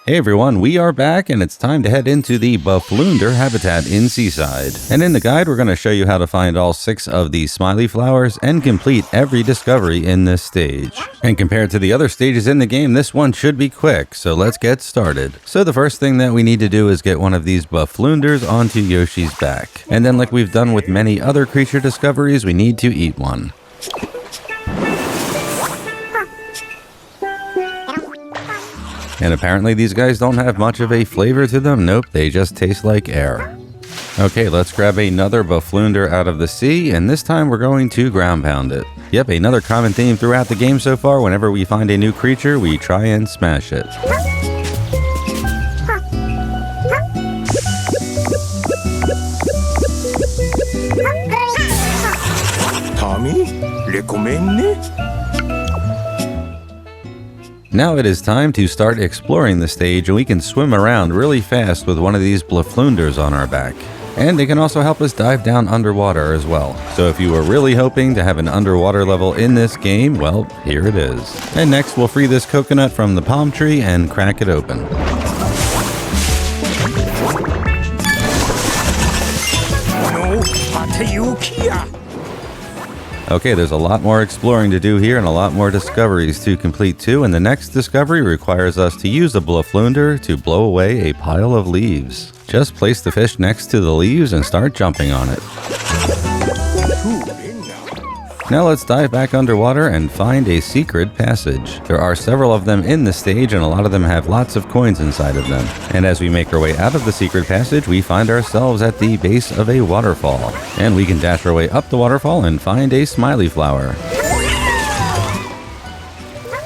Hey everyone, we are back and it's time to head into the Bafloonder Habitat in Seaside. And in the guide, we're going to show you how to find all 6 of the Smiley Flowers and complete every discovery in this stage. And compared to the other stages in the game, this one should be quick, so let's get started. So the first thing that we need to do is get one of these Bafloonders onto Yoshi's back. And then like we've done with many other creature discoveries, we need to eat one. And apparently these guys don't have much of a flavor to them. Nope, they just taste like air. Okay, let's grab another Bafloonder out of the sea, and this time we're going to ground pound it. Yep, another common theme throughout the game so far. Whenever we find a new creature, we try and smash it. Tommy, recommend. Now it is time to start exploring the stage, and we can swim around really fast with one of these Bafloonders on our back. And they can also help us dive down underwater as well. So if you were really hoping to have an underwater level in this game, well, here it is. And next we'll free this coconut from the palm tree and crack it open. Okay, there's a lot more exploring to do here and a lot more discoveries to complete too, and the next discovery requires us to use a Bafloonder to blow away a pile of leaves. Just place the fish next to the leaves and start jumping on it. Now let's dive back underwater and find a secret passage. There are several of them in the stage and a lot of them have lots of coins inside of them. And as we make our way out of the secret passage, we find ourselves at the base of a waterfall. And we can dash our way up the waterfall and find a Smiley Flower.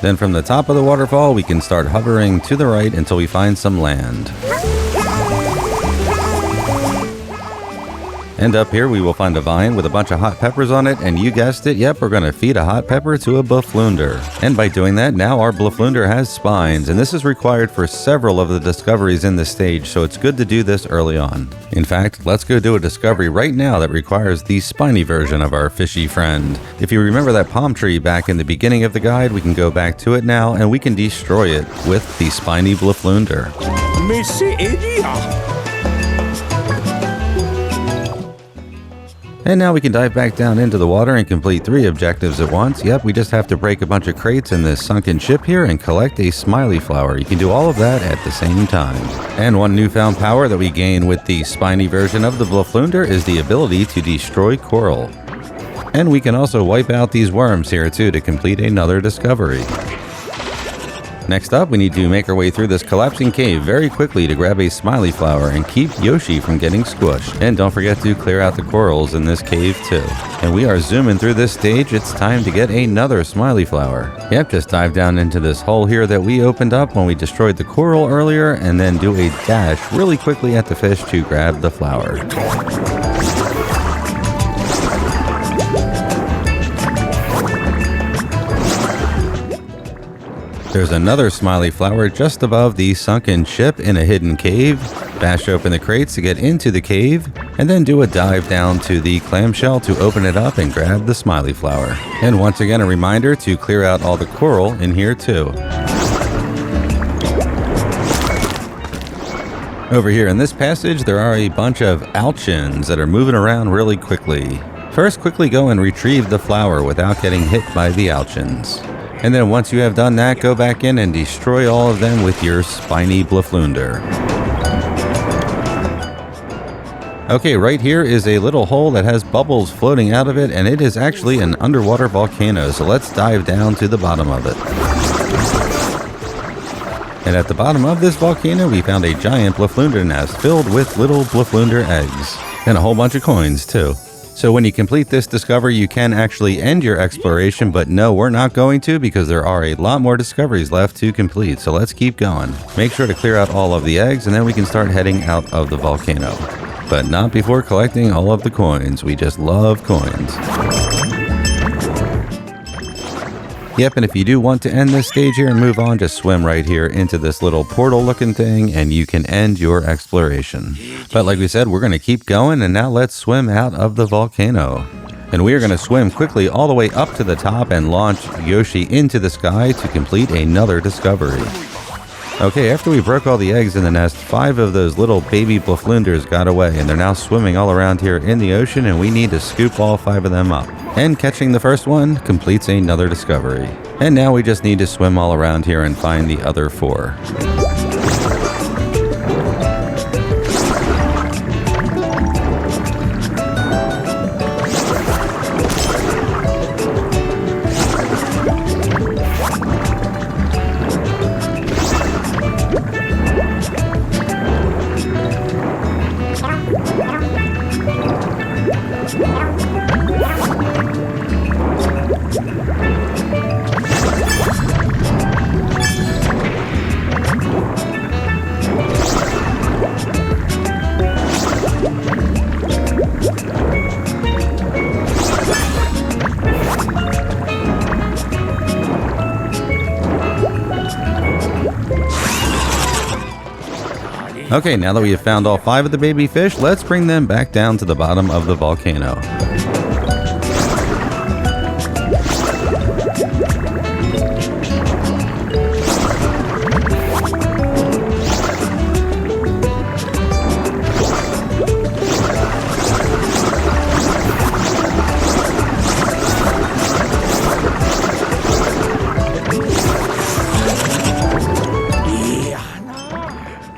Then from the top of the waterfall, we can start hovering to the right until we find some land. And up here we will find a vine with a bunch of hot peppers on it, and you guessed it, yep, we're going to feed a hot pepper to a Bafloonder. And by doing that, now our Bafloonder has spines, and this is required for several of the discoveries in the stage, so it's good to do this early on. In fact, let's go do a discovery right now that requires the spiny version of our fishy friend. If you remember that palm tree back in the beginning of the guide, we can go back to it now, and we can destroy it with the spiny Bafloonder. And now we can dive back down into the water and complete 3 objectives at once. Yep, we just have to break a bunch of crates in this sunken ship here and collect a Smiley Flower. You can do all of that at the same time. And one newfound power that we gain with the spiny version of the Bafloonder is the ability to destroy coral. And we can also wipe out these worms here too to complete another discovery. Next up, we need to make our way through this collapsing cave very quickly to grab a Smiley Flower and keep Yoshi from getting squished. And don't forget to clear out the corals in this cave too. And we are zooming through this stage. It's time to get another Smiley Flower. Yep, just dive down into this hole here that we opened up when we destroyed the coral earlier, and then do a dash really quickly at the fish to grab the flower. There's another Smiley Flower just above the sunken ship in a hidden cave. Bash open the crates to get into the cave, and then do a dive down to the clamshell to open it up and grab the Smiley Flower. And once again, a reminder to clear out all the coral in here too. Over here in this passage, there are a bunch of Ouchins that are moving around really quickly. First, quickly go and retrieve the flower without getting hit by the Ouchins. And then once you have done that, go back in and destroy all of them with your spiny Bafloonder. Okay, right here is a little hole that has bubbles floating out of it, and it is actually an underwater volcano, so let's dive down to the bottom of it. And at the bottom of this volcano, we found a giant Bafloonder nest filled with little Bafloonder eggs. And a whole bunch of coins, too. So when you complete this discovery, you can actually end your exploration, but no, we're not going to because there are a lot more discoveries left to complete. So let's keep going. Make sure to clear out all of the eggs, and then we can start heading out of the volcano. But not before collecting all of the coins. We just love coins. Yep, and if you do want to end this stage here and move on, just swim right here into this little portal looking thing and you can end your exploration. But like we said, we're going to keep going, and now let's swim out of the volcano. And we are going to swim quickly all the way up to the top and launch Yoshi into the sky to complete another discovery. Okay, after we broke all the eggs in the nest, 5 of those little baby Bafloonders got away, and they're now swimming all around here in the ocean, and we need to scoop all 5 of them up. And catching the first one completes another discovery. And now we just need to swim all around here and find the other 4. Okay, now that we have found all 5 of the baby fish, let's bring them back down to the bottom of the volcano.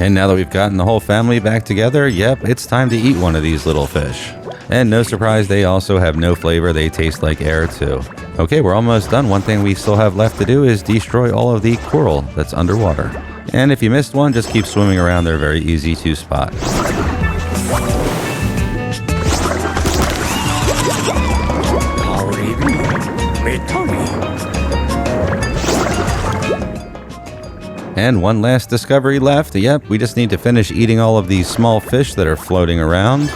And now that we've gotten the whole family back together, yep, it's time to eat one of these little fish. And no surprise, they also have no flavor, they taste like air too. Okay, we're almost done. One thing we still have left to do is destroy all of the coral that's underwater. And if you missed one, just keep swimming around, they're very easy to spot. And one last discovery left. Yep, we just need to finish eating all of these small fish that are floating around.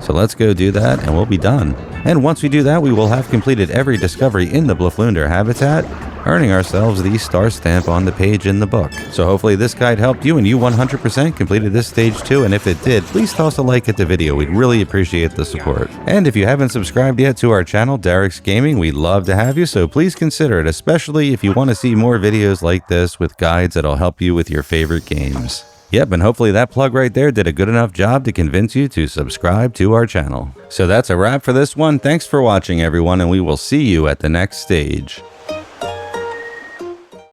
So let's go do that and we'll be done. And once we do that, we will have completed every discovery in the Bafloonder Habitat, earning ourselves the star stamp on the page in the book. So hopefully this guide helped you and you 100% completed this stage too. And if it did, please toss a like at the video. We'd really appreciate the support. And if you haven't subscribed yet to our channel, Derek's Gaming, we'd love to have you. So please consider it, especially if you want to see more videos like this with guides that'll help you with your favorite games. Yep, and hopefully that plug right there did a good enough job to convince you to subscribe to our channel. So that's a wrap for this one. Thanks for watching, everyone, and we will see you at the next stage.